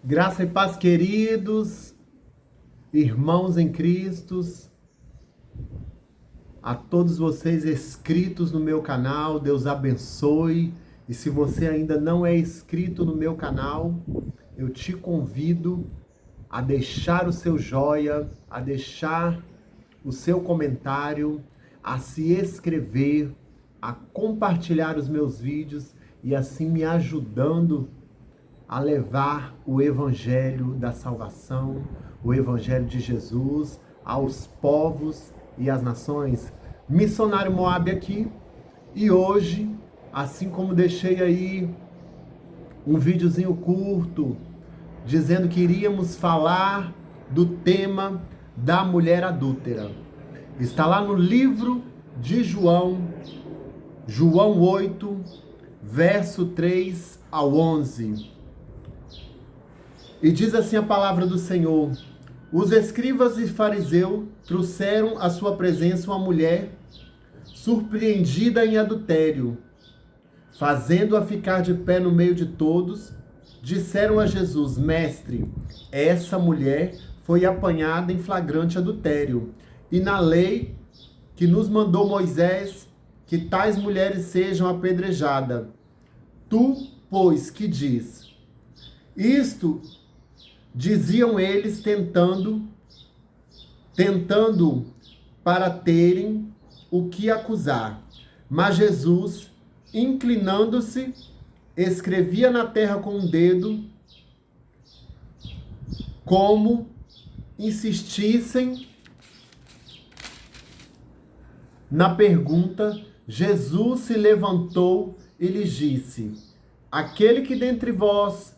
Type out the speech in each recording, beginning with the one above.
Graça e paz, queridos, irmãos em Cristo, a todos vocês inscritos no meu canal, Deus abençoe. E se você ainda não é inscrito no meu canal, eu te convido a deixar o seu joia, a deixar o seu comentário, a se inscrever, a compartilhar os meus vídeos e assim me ajudando a levar o evangelho da salvação, o evangelho de Jesus aos povos e às nações. Missionário Moab aqui, e hoje, assim como deixei aí um videozinho curto dizendo que iríamos falar do tema da mulher adúltera. Está lá no livro de João, João 8, verso 3 ao 11. E diz assim a palavra do Senhor: os escribas e fariseus trouxeram à sua presença uma mulher surpreendida em adultério. Fazendo-a ficar de pé no meio de todos, disseram a Jesus: Mestre, essa mulher foi apanhada em flagrante adultério. E na lei que nos mandou Moisés, que tais mulheres sejam apedrejadas. Tu, pois, que diz? Isto diziam eles tentando para terem o que acusar. Mas Jesus, inclinando-se, escrevia na terra com um dedo, como insistissem na pergunta. Jesus se levantou e lhes disse: aquele que dentre vós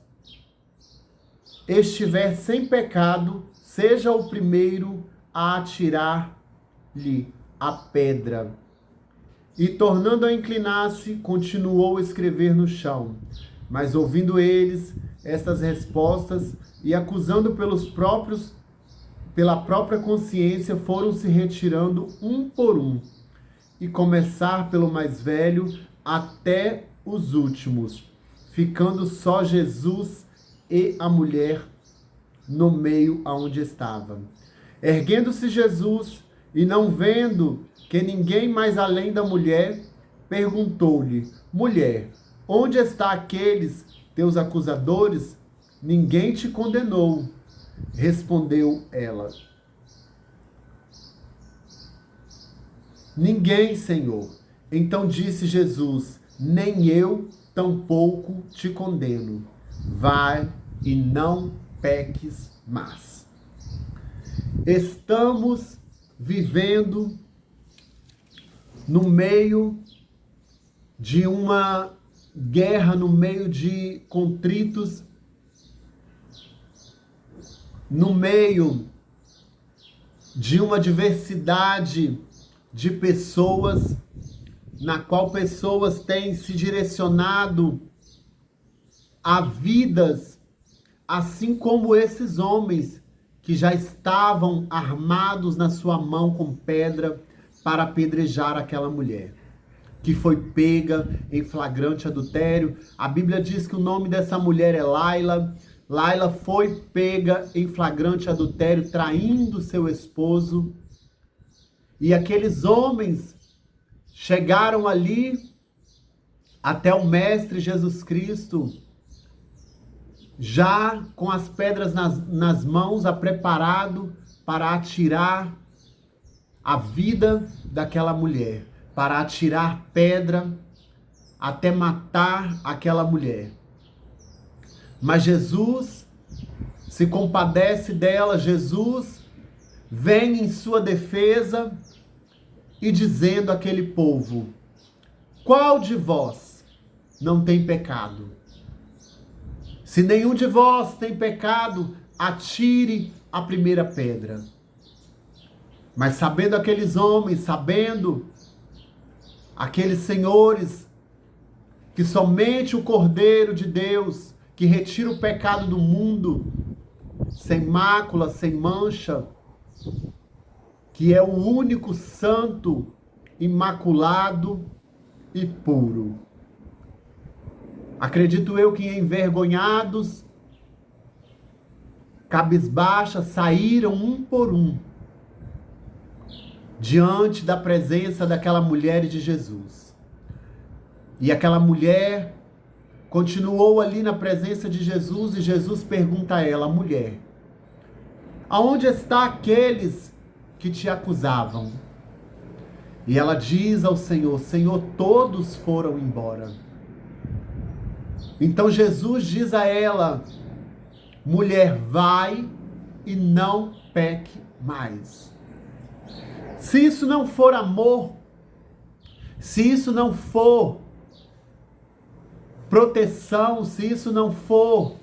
estiver sem pecado, seja o primeiro a atirar-lhe a pedra. E tornando a inclinar-se, continuou a escrever no chão. Mas ouvindo eles estas respostas e acusando pela própria consciência, foram se retirando um por um, e começar pelo mais velho até os últimos, ficando só Jesus e a mulher no meio aonde estava. Erguendo-se Jesus e não vendo que ninguém mais além da mulher, perguntou-lhe: mulher, onde está aqueles teus acusadores? Ninguém te condenou. Respondeu ela: ninguém, Senhor. Então disse Jesus: nem eu tampouco te condeno. Vai e não peques mais. Estamos vivendo no meio de uma guerra, no meio de contritos, no meio de uma diversidade de pessoas, na qual pessoas têm se direcionado a vidas, assim como esses homens que já estavam armados na sua mão com pedra para apedrejar aquela mulher, que foi pega em flagrante adultério. A Bíblia diz que o nome dessa mulher é Laila. Laila foi pega em flagrante adultério, traindo seu esposo. E aqueles homens chegaram ali até o Mestre Jesus Cristo, já com as pedras nas mãos, preparado para atirar a vida daquela mulher, para atirar pedra até matar aquela mulher. Mas Jesus se compadece dela, Jesus vem em sua defesa e dizendo àquele povo: qual de vós não tem pecado? Se nenhum de vós tem pecado, atire a primeira pedra. Mas sabendo aqueles homens, sabendo aqueles senhores, que somente o Cordeiro de Deus, que retira o pecado do mundo, sem mácula, sem mancha, que é o único santo, imaculado e puro. Acredito eu que envergonhados, cabisbaixas, saíram um por um diante da presença daquela mulher e de Jesus. E aquela mulher continuou ali na presença de Jesus e Jesus pergunta a ela: mulher, aonde estão aqueles que te acusavam? E ela diz ao Senhor: Senhor, todos foram embora. Então Jesus diz a ela: mulher, vai e não peque mais. Se isso não for amor, se isso não for proteção, se isso não for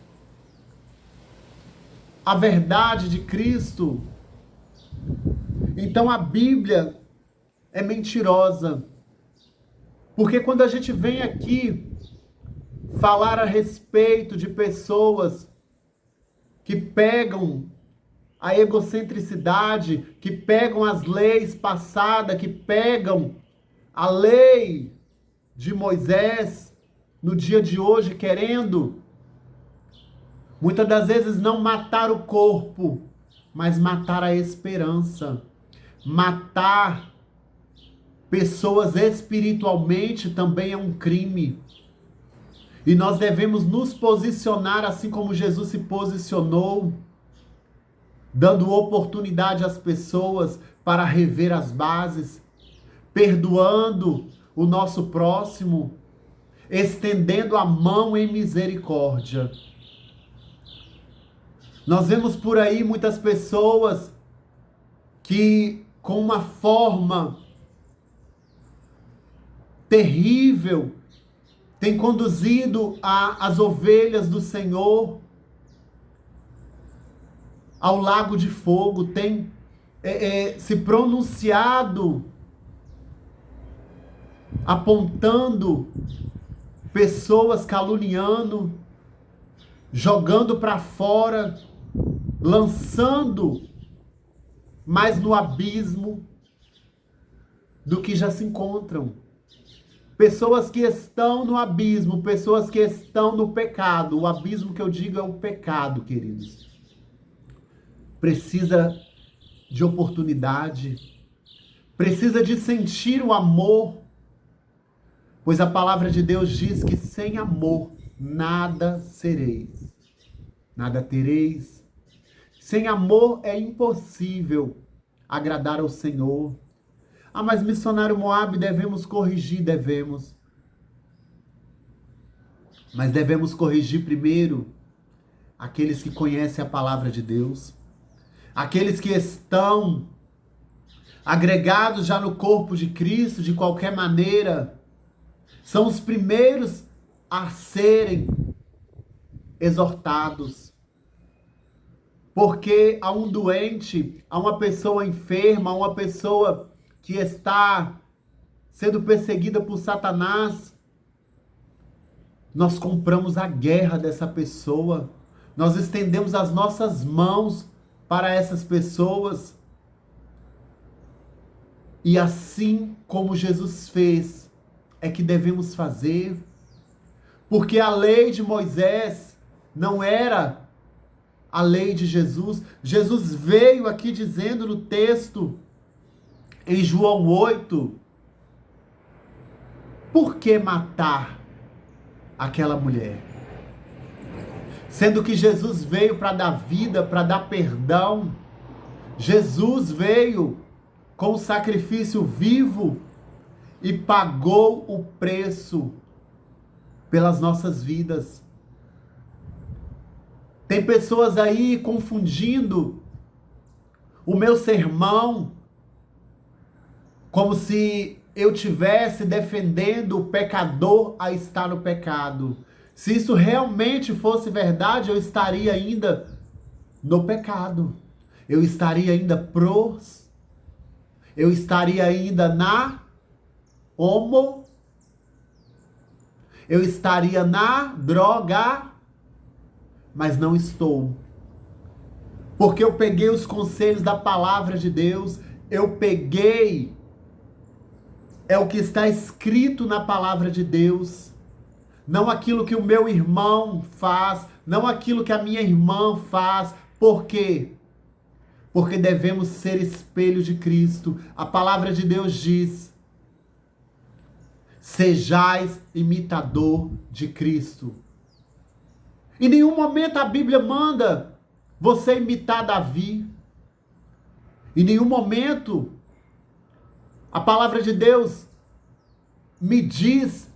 a verdade de Cristo, então a Bíblia é mentirosa. Porque quando a gente vem aqui falar a respeito de pessoas que pegam a egocentricidade, que pegam as leis passadas, que pegam a lei de Moisés no dia de hoje, querendo muitas das vezes não matar o corpo, mas matar a esperança, matar pessoas espiritualmente também é um crime. E nós devemos nos posicionar assim como Jesus se posicionou, dando oportunidade às pessoas para rever as bases, perdoando o nosso próximo, estendendo a mão em misericórdia. Nós vemos por aí muitas pessoas que, com uma forma terrível, têm conduzido as ovelhas do Senhor ao lago de fogo, têm se pronunciado apontando pessoas, caluniando, jogando para fora, lançando mais no abismo do que já se encontram. Pessoas que estão no abismo, pessoas que estão no pecado. O abismo que eu digo é o pecado, queridos. Precisa de oportunidade, precisa de sentir o amor, pois a palavra de Deus diz que sem amor nada sereis, nada tereis. Sem amor é impossível agradar ao Senhor. Ah, mas missionário Moab, devemos corrigir, devemos. Mas devemos corrigir primeiro aqueles que conhecem a palavra de Deus, aqueles que estão agregados já no corpo de Cristo, de qualquer maneira, são os primeiros a serem exortados. Porque a um doente, a uma pessoa enferma, a uma pessoa que está sendo perseguida por Satanás, nós compramos a guerra dessa pessoa, nós estendemos as nossas mãos para essas pessoas. E assim como Jesus fez, é que devemos fazer, porque a lei de Moisés não era a lei de Jesus. Jesus veio aqui dizendo no texto, em João 8, por que matar aquela mulher? Sendo que Jesus veio para dar vida, para dar perdão. Jesus veio com o sacrifício vivo e pagou o preço pelas nossas vidas. Tem pessoas aí confundindo o meu sermão como se eu estivesse defendendo o pecador a estar no pecado. Se isso realmente fosse verdade, eu estaria ainda no pecado. Eu estaria ainda eu estaria ainda na eu estaria na droga, mas não estou. Porque eu peguei os conselhos da palavra de Deus, eu peguei o que está escrito na palavra de Deus, não aquilo que o meu irmão faz, não aquilo que a minha irmã faz, Por quê? Porque devemos ser espelho de Cristo. A palavra de Deus diz: sejais imitador de Cristo. Em nenhum momento a Bíblia manda você imitar Davi. Em nenhum momento a palavra de Deus me diz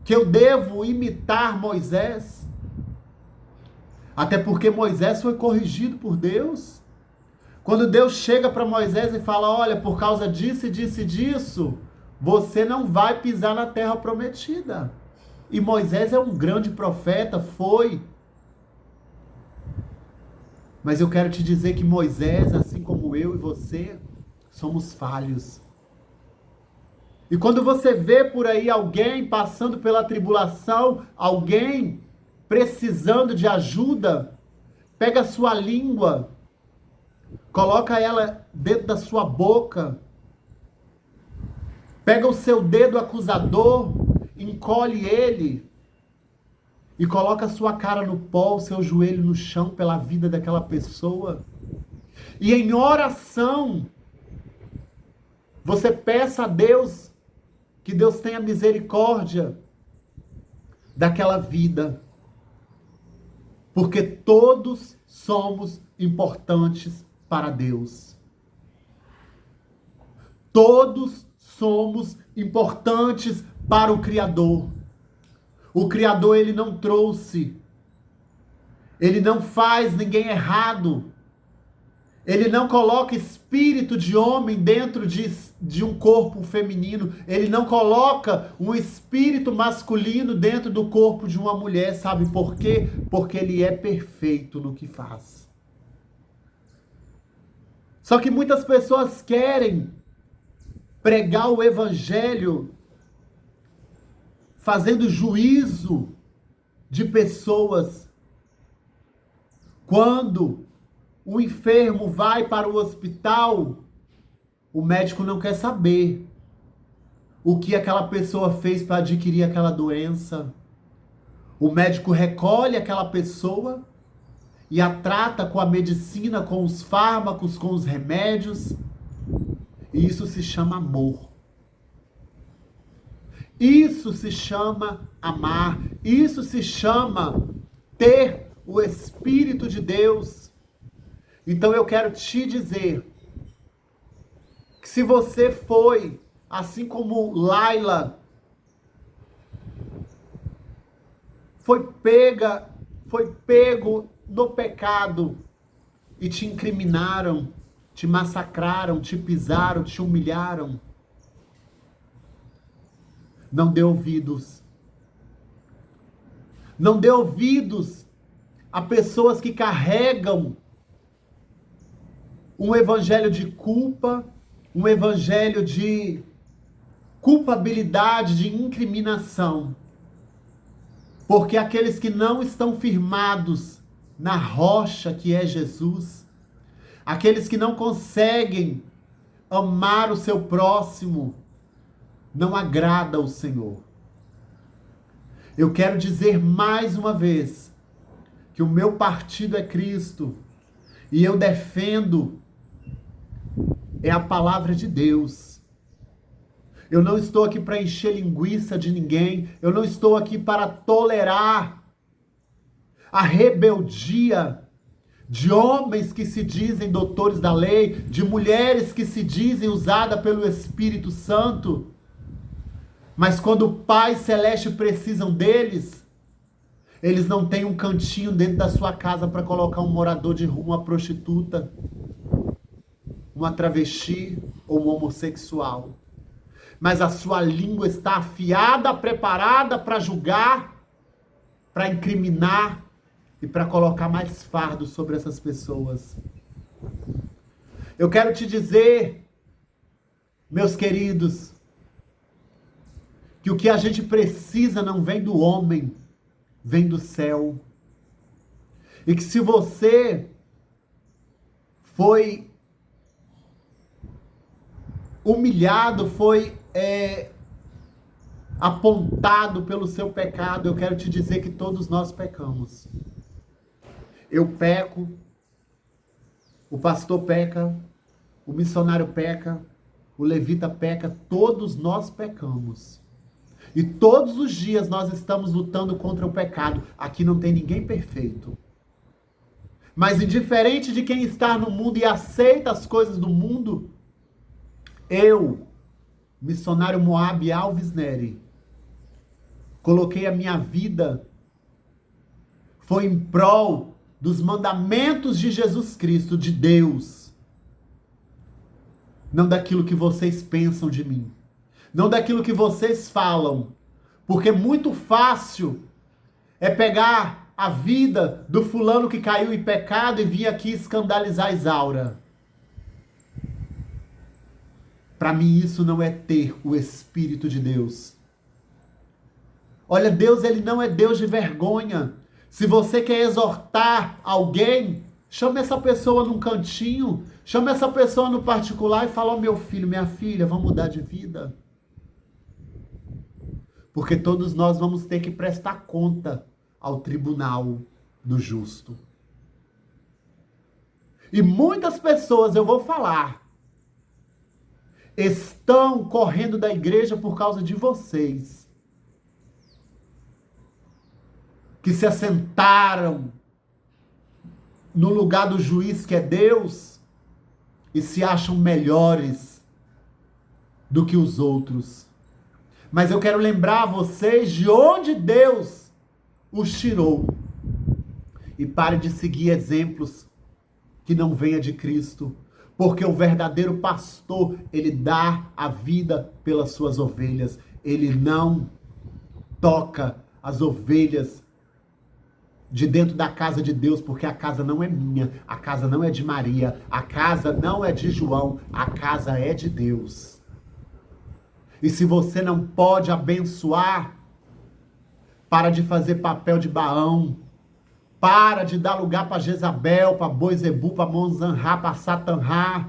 que eu devo imitar Moisés. Até porque Moisés foi corrigido por Deus. Quando Deus chega para Moisés e fala: olha, por causa disso e disso e disso, você não vai pisar na terra prometida. E Moisés é um grande profeta, foi. Mas eu quero te dizer que Moisés, assim como eu e você, somos falhos. E quando você vê por aí alguém passando pela tribulação, alguém precisando de ajuda, pega a sua língua, coloca ela dentro da sua boca, pega o seu dedo acusador, encolhe ele e coloca a sua cara no pó, o seu joelho no chão pela vida daquela pessoa. E em oração, você peça a Deus que Deus tenha misericórdia daquela vida. Porque todos somos importantes para Deus. Todos somos importantes para o Criador. O Criador, ele não trouxe, ele não faz ninguém errado, ele não coloca espírito de homem dentro de um corpo feminino, ele não coloca um espírito masculino dentro do corpo de uma mulher, sabe por quê? Porque ele é perfeito no que faz. Só que muitas pessoas querem pregar o evangelho fazendo juízo de pessoas. Quando o enfermo vai para o hospital, o médico não quer saber o que aquela pessoa fez para adquirir aquela doença. O médico recolhe aquela pessoa e a trata com a medicina, com os fármacos, com os remédios. E isso se chama amor. Isso se chama amar. Isso se chama ter o Espírito de Deus. Então eu quero te dizer que se você foi, assim como Laila, foi pego no pecado e te incriminaram, te massacraram, te pisaram, te humilharam, não dê ouvidos. Não dê ouvidos a pessoas que carregam um evangelho de culpa, um evangelho de culpabilidade, de incriminação. Porque aqueles que não estão firmados na rocha que é Jesus, aqueles que não conseguem amar o seu próximo, não agrada ao Senhor. Eu quero dizer mais uma vez que o meu partido é Cristo e eu defendo a palavra de Deus. Eu não estou aqui para encher linguiça de ninguém, eu não estou aqui para tolerar a rebeldia de homens que se dizem doutores da lei, de mulheres que se dizem usadas pelo Espírito Santo. Mas quando o Pai Celeste precisam deles, eles não têm um cantinho dentro da sua casa para colocar um morador de rua, uma prostituta, uma travesti ou um homossexual. Mas a sua língua está afiada, preparada para julgar, para incriminar e para colocar mais fardo sobre essas pessoas. Eu quero te dizer, meus queridos, que o que a gente precisa não vem do homem, vem do céu. E que se você foi humilhado, foi apontado pelo seu pecado, eu quero te dizer que todos nós pecamos. Eu peco, O pastor peca, o missionário peca, o levita peca, todos nós pecamos. E todos os dias nós estamos lutando contra o pecado. Aqui não tem ninguém perfeito. Mas indiferente de quem está no mundo e aceita as coisas do mundo, eu, missionário Moab Alves Neri, coloquei a minha vida, foi em prol dos mandamentos de Jesus Cristo, de Deus. Não daquilo que vocês pensam de mim. Não daquilo que vocês falam. Porque muito fácil é pegar a vida do fulano que caiu em pecado e vir aqui escandalizar Isaura. Para mim isso não é ter o Espírito de Deus. Olha, Deus, ele não é Deus de vergonha. Se você quer exortar alguém, chama essa pessoa num cantinho, chama essa pessoa no particular e fala: ó, meu filho, minha filha, vamos mudar de vida. Porque todos nós vamos ter que prestar conta ao tribunal do justo. E muitas pessoas, eu vou falar, estão correndo da igreja por causa de vocês. Que se assentaram no lugar do juiz que é Deus e se acham melhores do que os outros. Mas eu quero lembrar vocês de onde Deus os tirou. E pare de seguir exemplos que não venha de Cristo. Porque o verdadeiro pastor, ele dá a vida pelas suas ovelhas. Ele não toca as ovelhas de dentro da casa de Deus, porque a casa não é minha, a casa não é de Maria, a casa não é de João, a casa é de Deus. E se você não pode abençoar, para de fazer papel de Baão, para de dar lugar para Jezabel, para Boizebu, para Monzanrá, para Satanrá,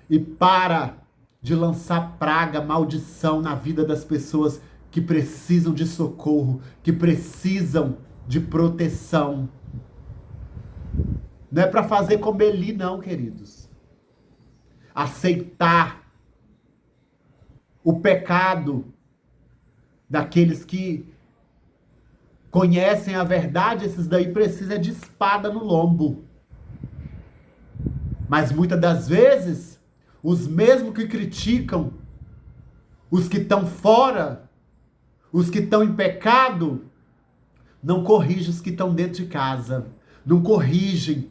e para de lançar praga, maldição na vida das pessoas que precisam de socorro, que precisam de proteção. Não é para fazer como Eli, não, queridos. Aceitar o pecado daqueles que conhecem a verdade, esses daí precisam de espada no lombo. Mas muitas das vezes, os mesmos que criticam, os que estão fora, os que estão em pecado, não corrigem os que estão dentro de casa. Não corrigem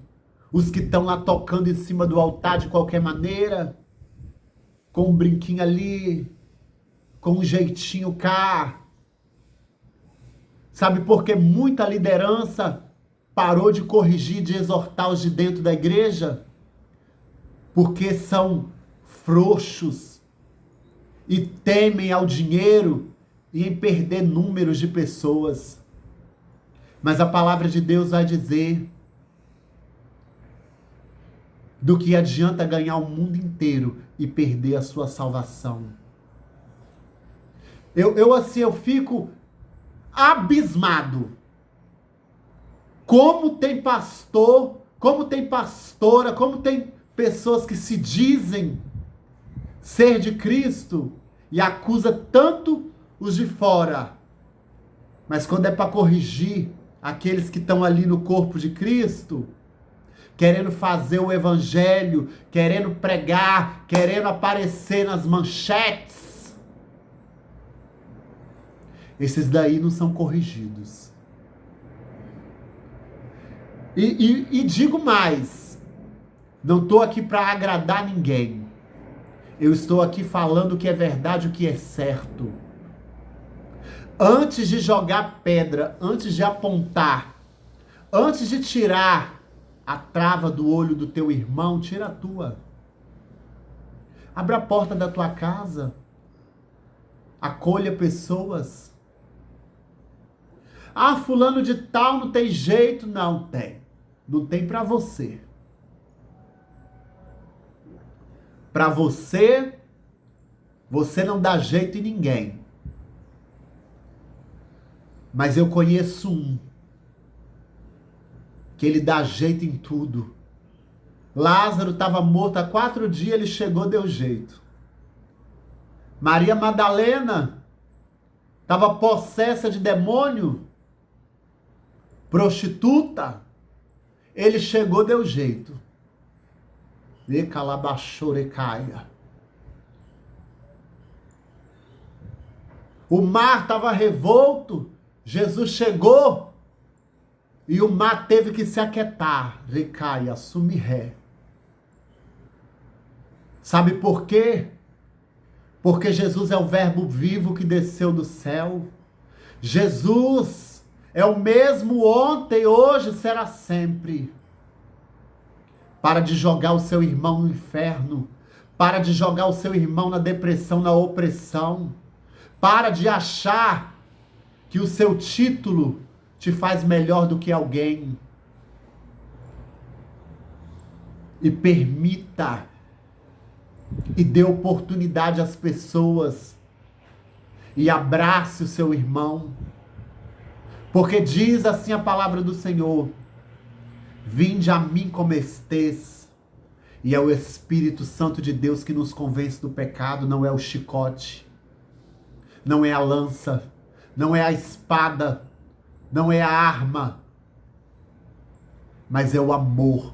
os que estão lá tocando em cima do altar de qualquer maneira, com um brinquinho ali, com um jeitinho cá. Sabe por que muita liderança parou de corrigir, de exortar os de dentro da igreja? Porque são frouxos e temem ao dinheiro e em perder números de pessoas. Mas a palavra de Deus vai dizer: do que adianta ganhar o mundo inteiro e perder a sua salvação. Eu fico abismado. Como tem pastor, como tem pastora, como tem pessoas que se dizem ser de Cristo e acusa tanto os de fora. Mas quando é para corrigir aqueles que estão ali no corpo de Cristo, querendo fazer o evangelho, querendo pregar, querendo aparecer nas manchetes, esses daí não são corrigidos. E digo mais, não estou aqui para agradar ninguém. Eu estou aqui falando o que é verdade, o que é certo. Antes de jogar pedra, antes de apontar, antes de tirar a trava do olho do teu irmão, tira a tua. Abra a porta da tua casa. Acolha pessoas. Ah, fulano de tal não tem jeito. Não tem. Não tem para você. Para você, você não dá jeito em ninguém. Mas eu conheço um que ele dá jeito em tudo. Lázaro estava morto há 4 dias, ele chegou, deu jeito. Maria Madalena estava possessa de demônio, prostituta, ele chegou, deu jeito. Recalabachorecaia. O mar estava revolto, Jesus chegou e o mar teve que se aquietar. Recaia, assume ré. Sabe por quê? Porque Jesus é o verbo vivo que desceu do céu. Jesus é o mesmo ontem, hoje, será sempre. Para de jogar o seu irmão no inferno. Para de jogar o seu irmão na depressão, na opressão. Para de achar que o seu título te faz melhor do que alguém. E permita e dê oportunidade às pessoas. E abrace o seu irmão. Porque diz assim a palavra do Senhor: vinde a mim como estes. E é o Espírito Santo de Deus que nos convence do pecado, não é o chicote. Não é a lança, não é a espada, não é a arma, mas é o amor.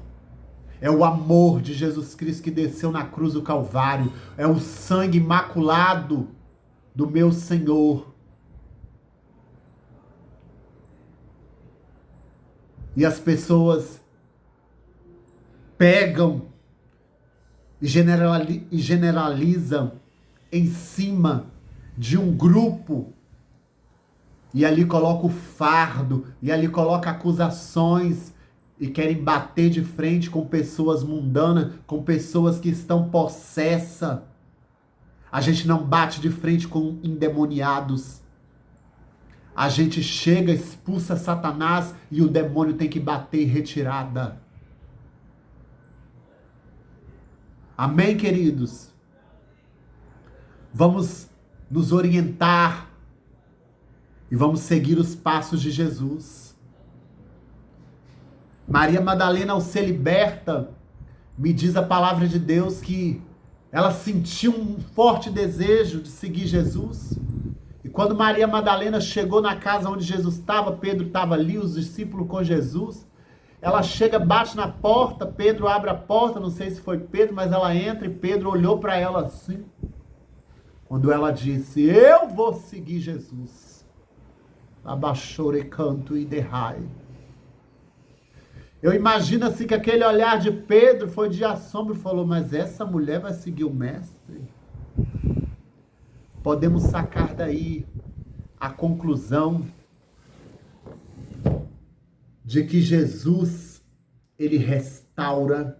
É o amor de Jesus Cristo que desceu na cruz do Calvário. É o sangue imaculado do meu Senhor. E as pessoas pegam e generalizam em cima de um grupo, e ali coloca o fardo, e ali coloca acusações, e querem bater de frente com pessoas mundanas, com pessoas que estão possessas. A gente não bate de frente com endemoniados. A gente chega, expulsa Satanás, e o demônio tem que bater em retirada. Amém, queridos? Vamos nos orientar e vamos seguir os passos de Jesus. Maria Madalena, ao ser liberta, me diz a palavra de Deus que ela sentiu um forte desejo de seguir Jesus. E quando Maria Madalena chegou na casa onde Jesus estava, Pedro estava ali, os discípulos com Jesus, ela chega, bate na porta, Pedro abre a porta, não sei se foi Pedro, mas ela entra e Pedro olhou para ela assim. Quando ela disse, eu vou seguir Jesus. Abaixore canto e derrai. Eu imagino assim que aquele olhar de Pedro foi de assombro e falou, mas essa mulher vai seguir o mestre? Podemos sacar daí a conclusão de que Jesus, ele restaura,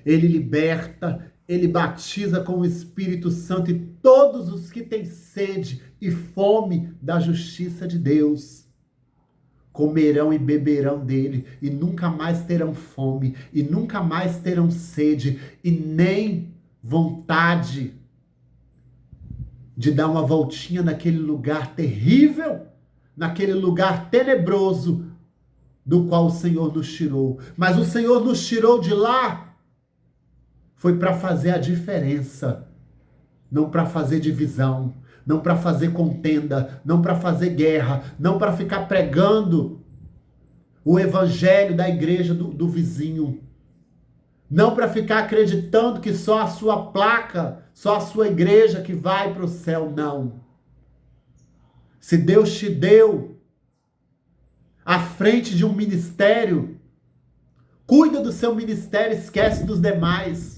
ele liberta, ele batiza com o Espírito Santo e todos os que têm sede e fome da justiça de Deus comerão e beberão dele e nunca mais terão fome e nunca mais terão sede e nem vontade de dar uma voltinha naquele lugar terrível, naquele lugar tenebroso do qual o Senhor nos tirou. Mas o Senhor nos tirou de lá foi para fazer a diferença, não para fazer divisão, não para fazer contenda, não para fazer guerra, não para ficar pregando o evangelho da igreja do vizinho, não para ficar acreditando que só a sua placa, só a sua igreja que vai para o céu, não. Se Deus te deu à frente de um ministério, cuida do seu ministério, esquece dos demais.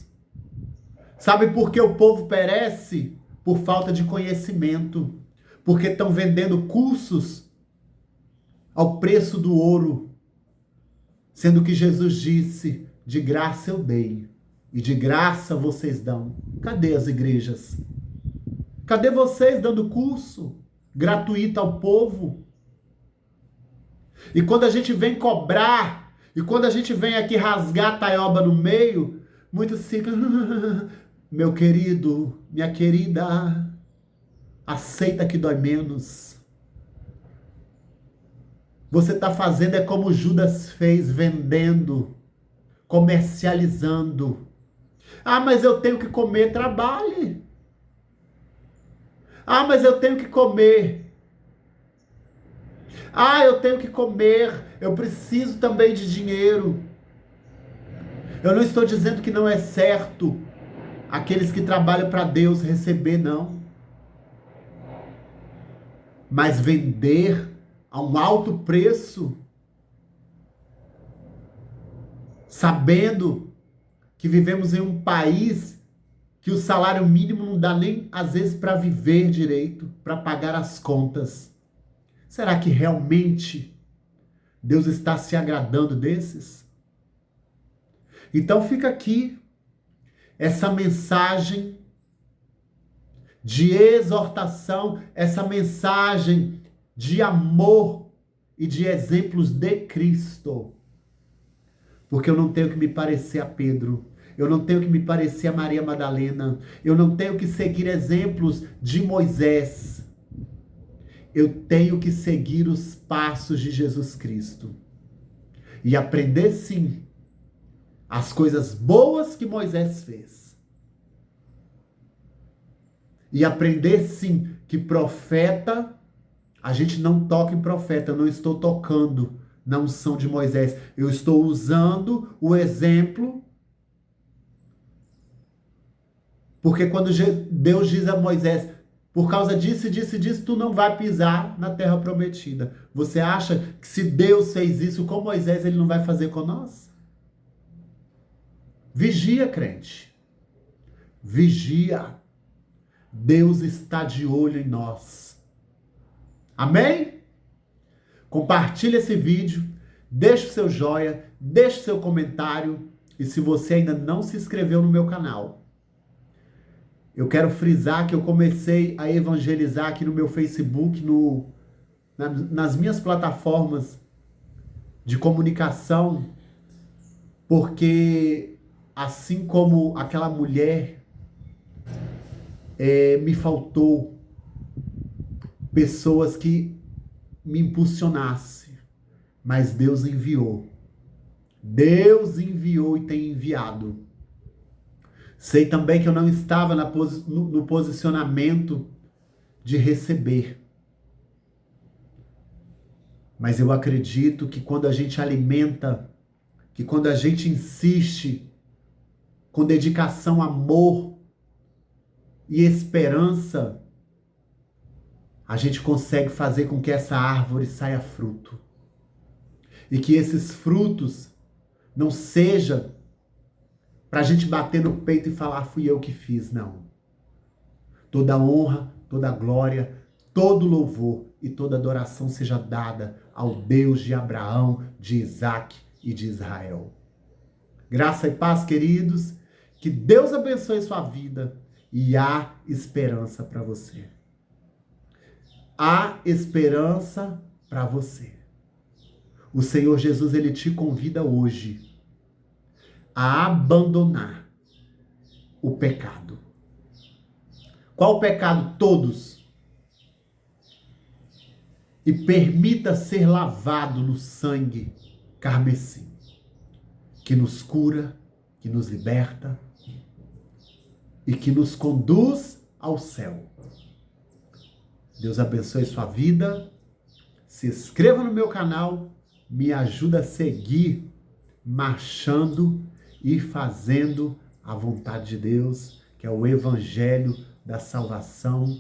Sabe por que o povo perece? Por falta de conhecimento. Porque estão vendendo cursos ao preço do ouro. Sendo que Jesus disse, de graça eu dei. E de graça vocês dão. Cadê as igrejas? Cadê vocês dando curso gratuito ao povo? E quando a gente vem cobrar, e quando a gente vem aqui rasgar a taioba no meio, muitos ficam... Meu querido, minha querida, aceita que dói menos. Você está fazendo é como Judas fez, vendendo comercializando. Ah, mas eu tenho que comer, trabalhe. Ah, mas eu tenho que comer. Ah, eu tenho que comer, eu preciso também de dinheiro. Eu não estou dizendo que não é certo aqueles que trabalham para Deus receber, não. Mas vender a um alto preço, sabendo que vivemos em um país que o salário mínimo não dá nem, às vezes, para viver direito, para pagar as contas. Será que realmente Deus está se agradando desses? Então fica aqui essa mensagem de exortação, essa mensagem de amor e de exemplos de Cristo. Porque eu não tenho que me parecer a Pedro, eu não tenho que me parecer a Maria Madalena, eu não tenho que seguir exemplos de Moisés. Eu tenho que seguir os passos de Jesus Cristo. E aprender sim as coisas boas que Moisés fez. E aprender sim que profeta, a gente não toca em profeta, eu não estou tocando na unção de Moisés. Eu estou usando o exemplo, porque quando Deus diz a Moisés, por causa disso e disso e disso, tu não vai pisar na terra prometida. Você acha que se Deus fez isso com Moisés, ele não vai fazer com nós? Vigia, crente. Vigia. Deus está de olho em nós. Amém? Compartilhe esse vídeo, deixe o seu joia, deixe o seu comentário. E se você ainda não se inscreveu no meu canal, eu quero frisar que eu comecei a evangelizar aqui no meu Facebook, nas minhas plataformas de comunicação, porque assim como aquela mulher, me faltou pessoas que me impulsionassem, mas Deus enviou. Deus enviou e tem enviado. Sei também que eu não estava no posicionamento de receber. Mas eu acredito que quando a gente alimenta, que quando a gente insiste com dedicação, amor e esperança, a gente consegue fazer com que essa árvore saia fruto. E que esses frutos não sejam para a gente bater no peito e falar, fui eu que fiz, não. Toda honra, toda glória, todo louvor e toda adoração seja dada ao Deus de Abraão, de Isaac e de Israel. Graça e paz, queridos. Que Deus abençoe sua vida e há esperança para você. Há esperança para você. O Senhor Jesus, ele te convida hoje a abandonar o pecado. Qual o pecado? Todos. E permita ser lavado no sangue carmesim, que nos cura, que nos liberta e que nos conduz ao céu. Deus abençoe sua vida. Se inscreva no meu canal, me ajuda a seguir marchando e fazendo a vontade de Deus, que é o evangelho da salvação.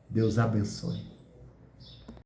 Deus abençoe.